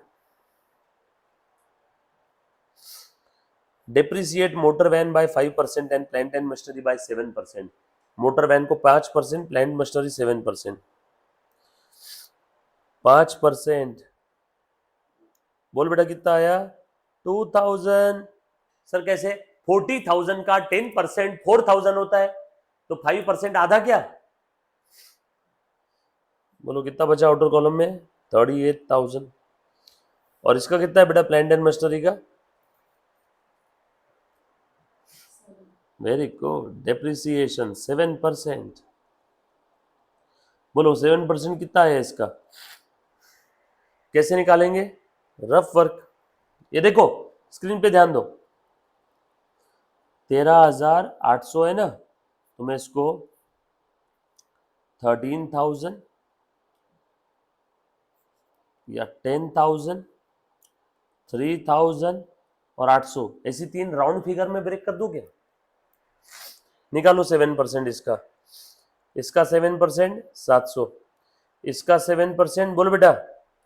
depreciate motor van by 5% and plant and machinery by 7%। Motor van को 5%, प्लांट मशीनरी 7%। 5% बोल बेटा कितना आया 2000। सर कैसे? 40,000 का 10% 4,000 होता है, तो 5% आधा क्या? बोलो कितना बचा आउटर कॉलम में? 38,000। और इसका कितना है बेटा प्लांट एंड मशीनरी का? Very good, depreciation 7%। बोलो 7% कितना है इसका? कैसे निकालेंगे? Rough work. ये देखो स्क्रीन पे ध्यान दो, 13,800 है ना, तो मैं इसको 13,000 या 10,000, 3,000 और 800 ऐसी 3 राउंड फिगर में ब्रेक कर दूं क्या? निकालो 7% इसका। इसका 7% 700, इसका 7% बोलो बेटा।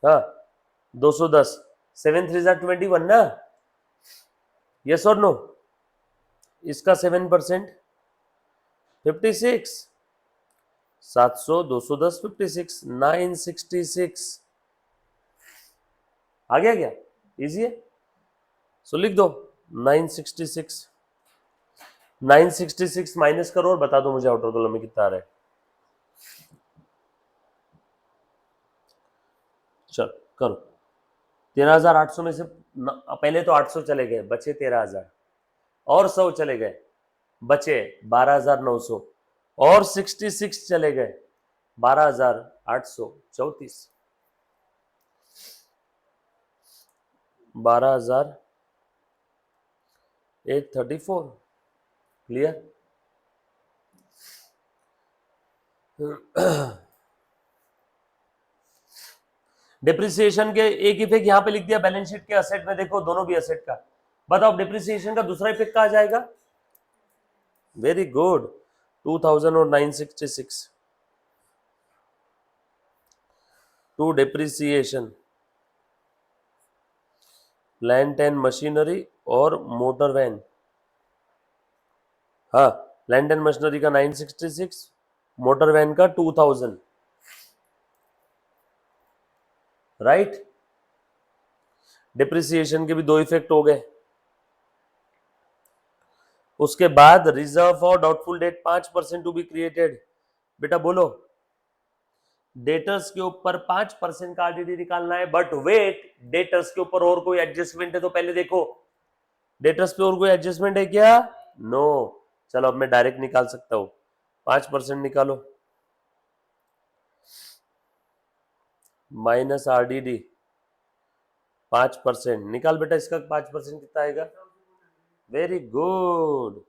हाँ 210, 7 3 21 ना, यस और नो? इसका 7% 56, 700 210 56 966। आ गया क्या? इजी है, सो लिख दो 966। 966 माइनस करो और बता दो मुझे आउटर कॉलम में कितना आ रहा है। चल करो। 13,800 में से पहले तो 800 चले गए, बचे 13,000, और 100 चले गए, बचे 12,900, और 66 चले गए, 12,834, 12,834। क्लियर? डिप्रिसिएशन के एक इफेक्ट यहां पे लिख दिया बैलेंस शीट के असेट में, देखो दोनों भी असेट का। बताओ डिप्रिसिएशन का दूसरा इफेक्ट कहां जाएगा? वेरी गुड, 2000 और 966 to depreciation, plant and machinery और मोटर वैन। हाँ प्लांट एंड मशीनरी का 966, मोटर वैन का 2000, राइट? डिप्रिसिएशन के भी दो इफेक्ट हो गए। उसके बाद reserve for doubtful debt 5% to be created. बेटा बोलो, डेटर्स के ऊपर 5% का आरडीडी निकालना है, बट वेट डेटर्स के ऊपर और कोई एडजस्टमेंट है तो पहले देखो डेटर्स पे और कोई एडजस्टमेंट है क्या? नो। चलो अब मैं डायरेक्ट निकाल सकता हूं, 5% निकालो, माइनस आरडीडी 5%। निकाल बेटा इसका 5% कितना आएगा? Very good,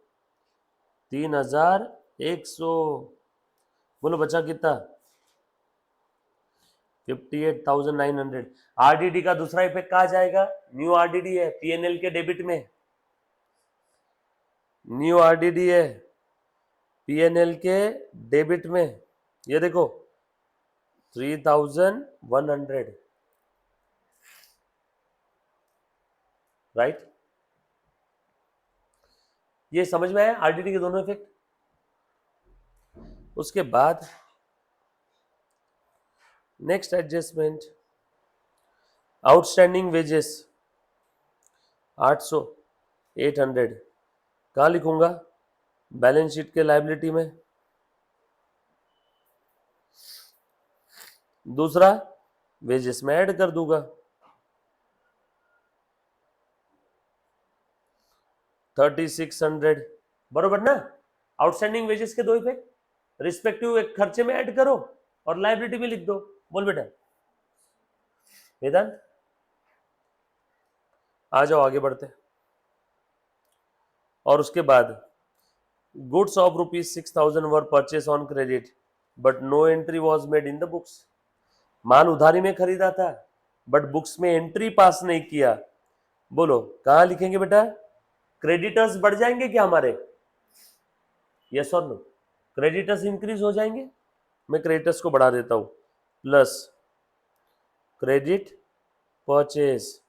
3,100। बोलो बचा कितना? 58,900। आरडीडी का दूसरा इफेक्ट कहा जाएगा? न्यू आरडीडी है, पीएनएल के डेबिट में, न्यू आरडीडी है पीएनएल के डेबिट में। ये देखो 3,100, राइट? ये समझ में आया आरडीडी के दोनों इफेक्ट? उसके बाद नेक्स्ट एडजस्टमेंट, आउटस्टैंडिंग वेजेस 800 800 कहां लिखूंगा? बैलेंस शीट के लायबिलिटी में। दूसरा वेजेस में ऐड कर दूंगा 3,600, बरोबर ना? आउटस्टैंडिंग वेजेस के दो इफेक्ट, रिस्पेक्टिव एक खर्चे में ऐड करो और लायबिलिटी में लिख दो। बोल बेटा वेदांत, आ जाओ आगे बढ़ते। और उसके बाद goods of ₹6,000 were purchase on credit but no entry was made in the books. माल उधारी में खरीदा था बट बुक्स में एंट्री पास नहीं किया। बोलो कहां लिखेंगे बेटा? क्रेडिटर्स बढ़ जाएंगे क्या हमारे? यस और नो? क्रेडिटर्स इंक्रीज हो जाएंगे? मैं क्रेडिटर्स को बढ़ा देता हूं, plus credit purchase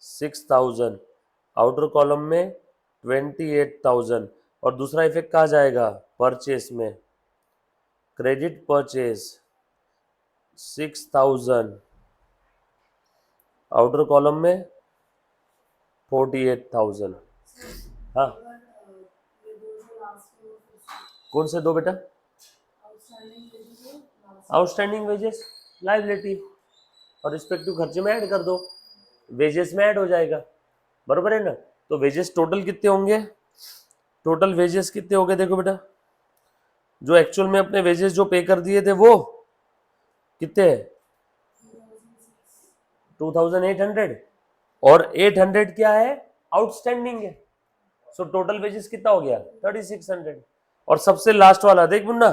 6,000, outer column में 28,000, और दूसरा इफेक्ट कहा जाएगा? परचेस में, क्रेडिट परचेज 6,000 आउटर कॉलम में 48,000। हाँ, कौन से दो बेटा? आउटस्टैंडिंग वेजेस, लाइबिलिटी और रिस्पेक्टिव खर्चे में ऐड कर दो, वेजेस में ऐड हो जाएगा, बरोबर है ना। तो वेजेस टोटल कितने होंगे? टोटल वेजेस कितने हो गए देखो बेटा, जो एक्चुअल में अपने वेजेस जो पे कर दिए थे वो कितने है? 2800, और 800 क्या है? आउटस्टैंडिंग है। सो टोटल वेजेस कितना हो गया? 3600। और सबसे लास्ट वाला देख मुन्ना,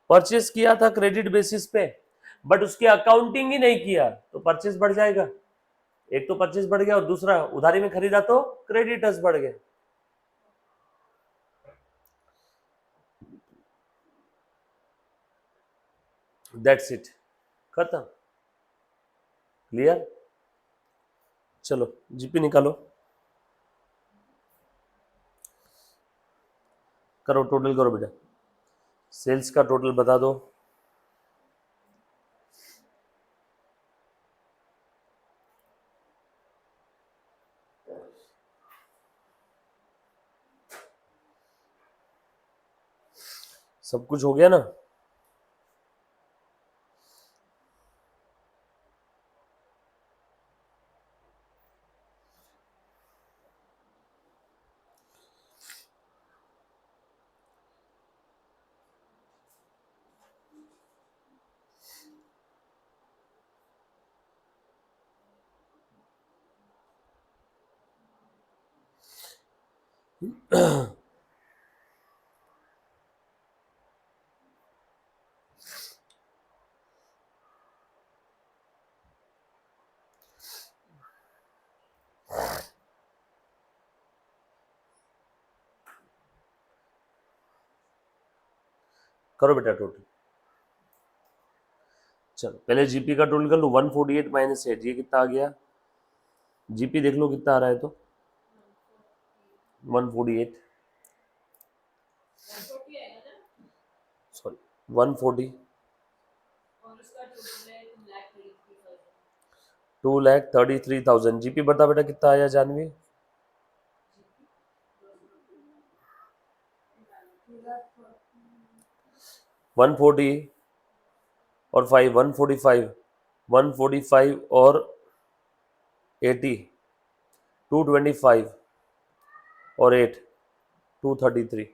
परचेस किया था क्रेडिट बेसिस पे, बट उसकी अकाउंटिंग ही नहीं किया, तो परचेस बढ़ जाएगा। एक तो परचेस बढ़ गया और दूसरा उधारी में खरीदा तो क्रेडिटर्स बढ़ गए। दैट्स इट, खत्म, क्लियर। चलो जीपी निकालो, करो टोटल करो बेटा, सेल्स का टोटल बता दो। सब कुछ हो गया ना? करो बेटा टोटल। चलो पहले जीपी का टोटल कर लो, 148 माइनस 8, ये कितना आ गया? जीपी देख लो कितना आ रहा है, तो 148, सॉरी 140, 2,33,000। जीपी बता बेटा कितना आया जानवी? 140 और 5, 145, 145 और 80, 225 और 8, 233।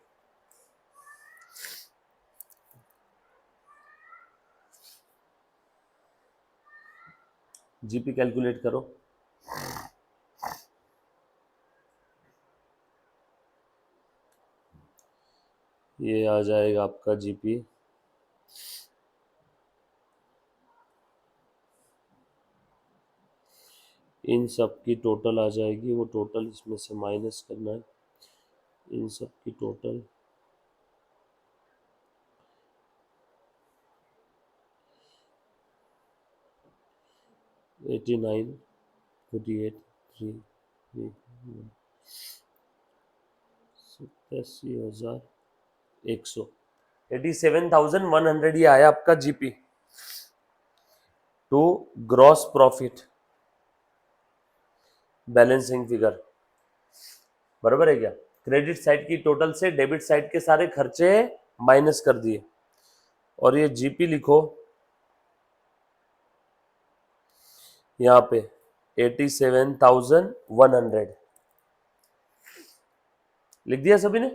जीपी कैलकुलेट करो। ये आ जाएगा आपका जीपी, इन सब की टोटल आ जाएगी, वो टोटल इसमें से माइनस करना है, इन सब की टोटल 89, 48, 3, 87,100, 87,100 ये आया आपका GP to gross profit balancing figure, बराबर है क्या? क्रेडिट साइड की टोटल से डेबिट साइड के सारे खर्चे माइनस कर दिए, और ये जीपी लिखो यहाँ पे 87,100 लिख दिया सभी ने,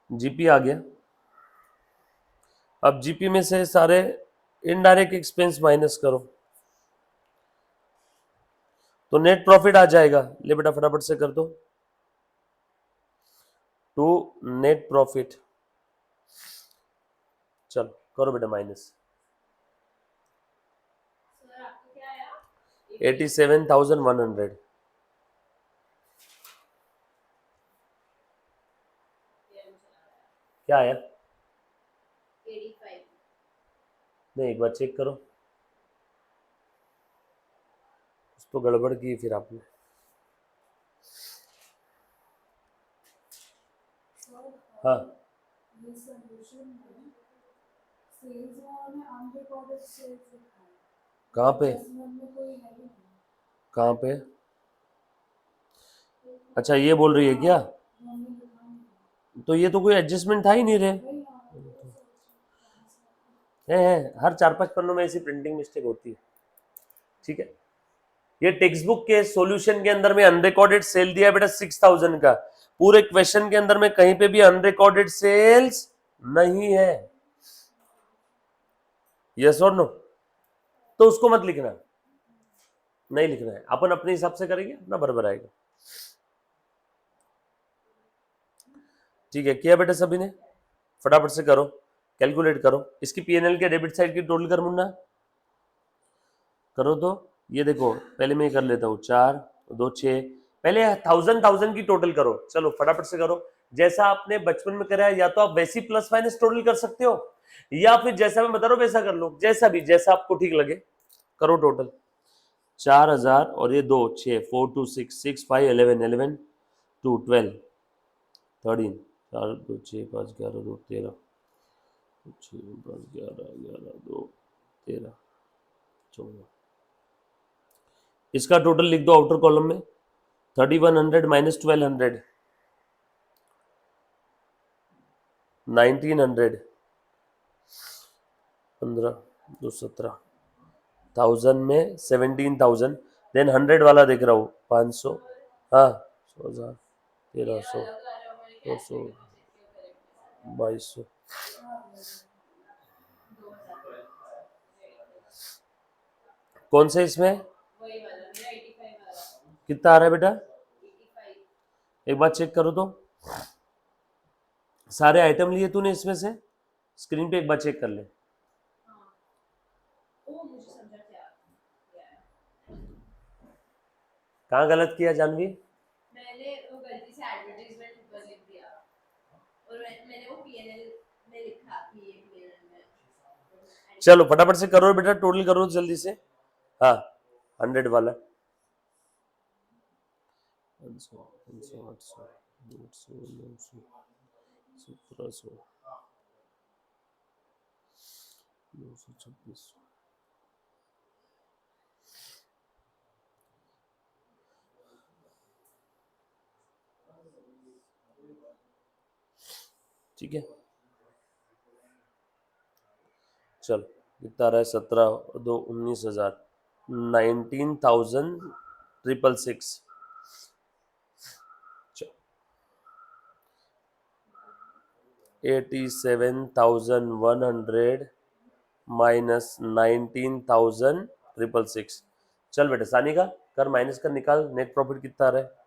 जीपी आ गया। अब जीपी में से सारे इनडायरेक्ट एक्सपेंस माइनस करो, तो नेट प्रॉफिट आ जाएगा। ले बेटा फटाफट से कर दो, टू नेट प्रॉफिट, चलो करो बेटा माइनस 87,100। क्या आया? 85। नहीं एक बार चेक करो, कुछ तो गड़बड़ की फिर आपने। हाँ सेल्स वाले अनरिकॉर्डेड सेल्स लिखा है, कहाँ पे? कहाँ पे? अच्छा ये बोल रही है क्या? तो ये तो कोई एडजस्टमेंट था ही नहीं रे। है हर 4-5 पन्नों में ऐसी प्रिंटिंग मिस्टेक होती है। ठीक है, ये टेक्स्ट बुक के सॉल्यूशन के अंदर में अनरिकॉर्डेड सेल दिया है बेटा 6000 का। पूरे क्वेश्चन के अंदर में कहीं पे भी अनरिकॉर्डेड सेल्स नहीं है। यस और नो? तो उसको मत लिखना, नहीं लिखना है, अपन अपने हिसाब से करेंगे, अपना बराबर आएगा। ठीक है, किया बेटा सभी ने? फटाफट से करो, कैलकुलेट करो। इसकी पीएनएल के डेबिट साइड की टोटल कर मुन्ना, करो तो। ये देखो पहले मैं ये कर लेता हूँ, 4 2 6, पहले 1000 की टोटल करो। चलो फटाफट से करो, जैसा आपने बचपन में करा है, या तो आप वैसी प्लस माइनस टोटल कर सकते हो, या फिर जैसा मैं बता रहा हूँ वैसा कर लो, जैसा भी, जैसा आपको ठीक लगे करो टोटल। 4000 और ये 2 6 4 2 6 6 5 11 11 2 12 13 4 2 6 5 11 2 13 6 5 11 11 2 13 14। इसका टोटल लिख दो आउटर कॉलम में, 3100 माइनस 1200 1900 15 2 17 1000 में 17000, देन 100 वाला देख रहा हूँ 500, हाँ 1000 1300 200 2200। कौन से इसमें कितना आ रहा है बेटा? एक बार चेक करो तो, सारे आइटम लिए तूने इसमें से? स्क्रीन पे एक बार चेक कर ले। कहाँ गलत किया जानवी? मैंने वो गलती से एडवर्टाइजमेंट ऊपर लिख दिया और मैंने वो पीएनएल में लिखा कि ये पीएनएल में। चलो फटाफट से करो बेटा, टोटल करो जल्दी से। हाँ 100 वाला 500 500 800 800 900 1700 926। ठीक है, चलो कितना रहा है? 17 और 2 19,000 19,666। 87,100 माइनस 19,666। चल बेटा सानी का कर, माइनस कर, निकाल नेट प्रॉफिट कितना आ रहा है।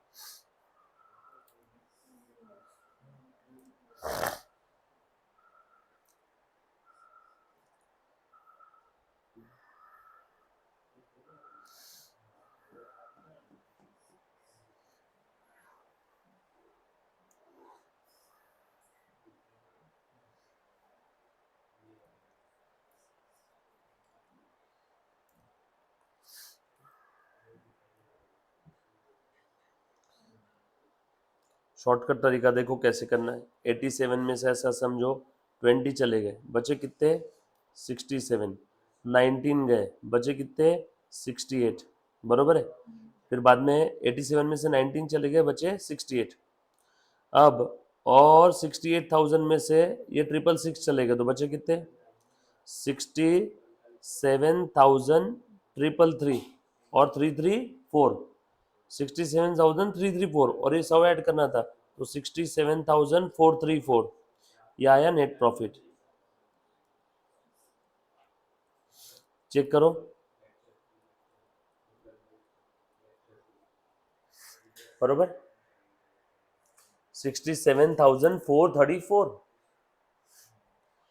शॉर्टकट तरीका देखो कैसे करना है। 87 में से ऐसा समझो 20 चले गए, बचे कितने? 67। 19 गए, बचे कितने? 68। बरोबर है। फिर बाद में 87 में से 19 चले गए, बचे 68। अब और 68,000 में से ये 666 चले गए, तो बचे कितने? 67,333 और 334। 67,334 और ये 100 ऐड करना था, तो 67,434 ये आया नेट प्रॉफिट। चेक करो, बरोबर 67,434।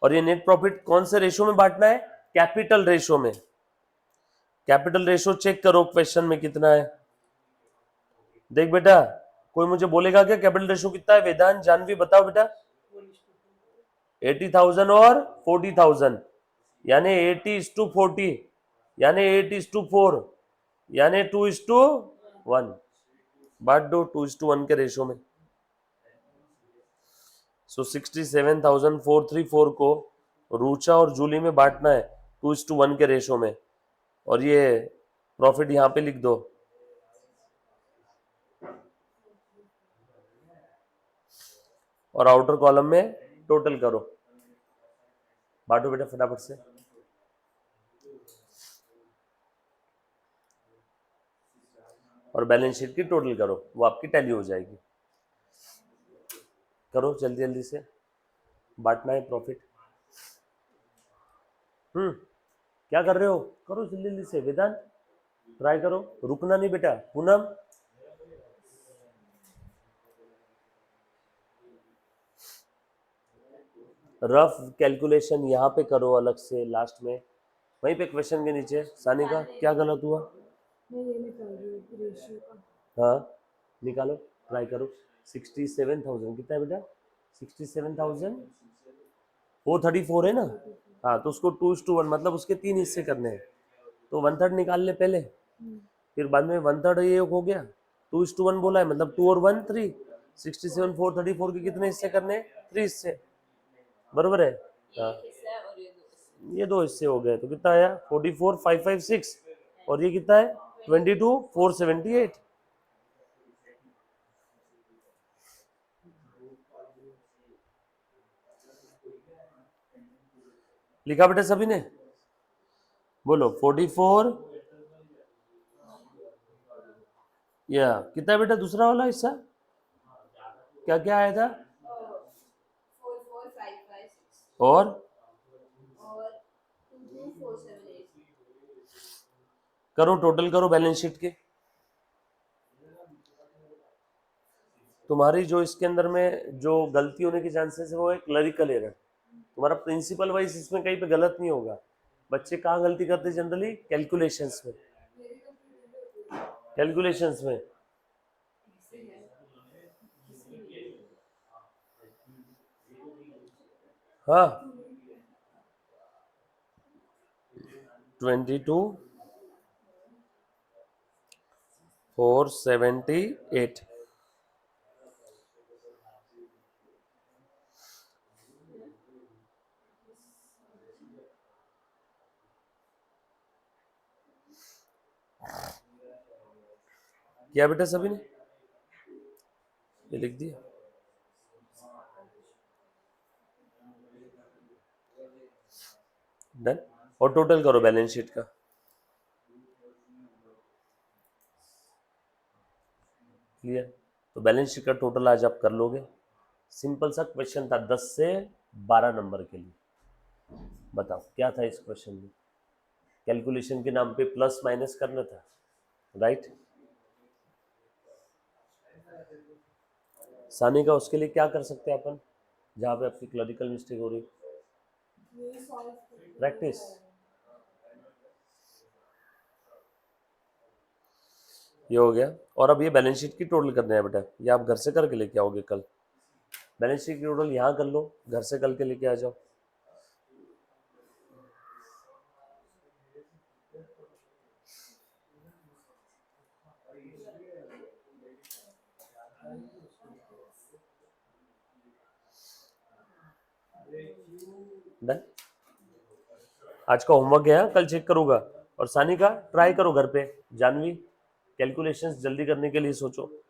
और ये नेट प्रॉफिट कौन से रेशो में बांटना है? कैपिटल रेशो में। कैपिटल रेशो चेक करो क्वेश्चन में कितना है। देख बेटा, कोई मुझे बोलेगा क्या कैपिटल रेशो कितना है? वेदांत जानवी बताओ बेटा। 80,000 और 40,000, यानी 80:40, यानी 8:4, यानी 2:1। बांट दो 2:1 के रेशो में। सो 67,434 को रूचा और जूली में बांटना है 2:1 के रेशो में। और ये प्रॉफिट यहाँ पे लिख दो। और आउटर कॉलम में टोटल करो, बांटो बेटा फटाफट से। और बैलेंस शीट की टोटल करो, वो आपकी टैली हो जाएगी। करो जल्दी जल्दी से, बांटना है प्रॉफिट। क्या कर रहे हो, करो जल्दी जल्दी से। वेदांत ट्राई करो, रुकना नहीं बेटा। पूनम रफ कैलकुलेशन यहाँ पे करो अलग से लास्ट में, वहीं पे क्वेश्चन के नीचे। सानिका क्या गलत हुआ? मैं ये निकाल रही हूँ रेशियो का। हाँ निकालो, ट्राई करो। 67,000 कितना है बेटा? 67,434 है ना? हाँ तो उसको 2:1 मतलब उसके 3 हिस्से करने हैं, तो 1/3 निकाल ले पहले, फिर बाद में 1/3 ये हो गया। 2:1 बोला है मतलब 2 और 1 3। 67,434 के कितने हिस्से करने हैं? 3 हिस्से, बरोबर है? हाँ एक हिस्सा है और ये 2 हिस्से। ये 2 हिस्से हो गए, तो कितना आया? 44,556। और ये कितना है? 22,478। लिखा बेटा सभी ने? बोलो 44 या कितना है बेटा दूसरा वाला हिस्सा? क्या क्या आया था? 44556 और और 22478। करो टोटल करो बैलेंस शीट के। तुम्हारी जो इसके अंदर में जो गलती होने के चांसेस है वो है क्लरिकल एरर। तुम्हारा प्रिंसिपल वाइज इसमें कहीं पे गलत नहीं होगा। बच्चे कहाँ गलती करते हैं जनरली? कैलकुलेशंस में। कैलकुलेशंस में हाँ 22,478। क्या बेटा सभी ने ये लिख दिया? डन। और टोटल करो बैलेंस शीट का। क्लियर? तो बैलेंस शीट का टोटल आज आप कर लोगे। सिंपल सा क्वेश्चन था 10 से 12 नंबर के लिए। बताओ क्या था इस क्वेश्चन में? कैलकुलेशन के नाम पे प्लस माइनस करना था, राइट? सानी का उसके लिए क्या कर सकते हैं अपन, जहाँ पे आपकी क्लरिकल मिस्टेक हो रही? ये सॉल्व प्रैक्टिस। ये हो गया। और अब ये बैलेंस शीट की टोटल करना है बेटा, ये आप घर से करके लेके आओगे कल। बैलेंस शीट की टोटल यहाँ कर लो, घर से कल के लेके आ जाओ। डन। आज का होमवर्क गया, कल चेक करूंगा। और सानी का ट्राई करो घर पे। जानवी कैलकुलेशंस जल्दी करने के लिए सोचो।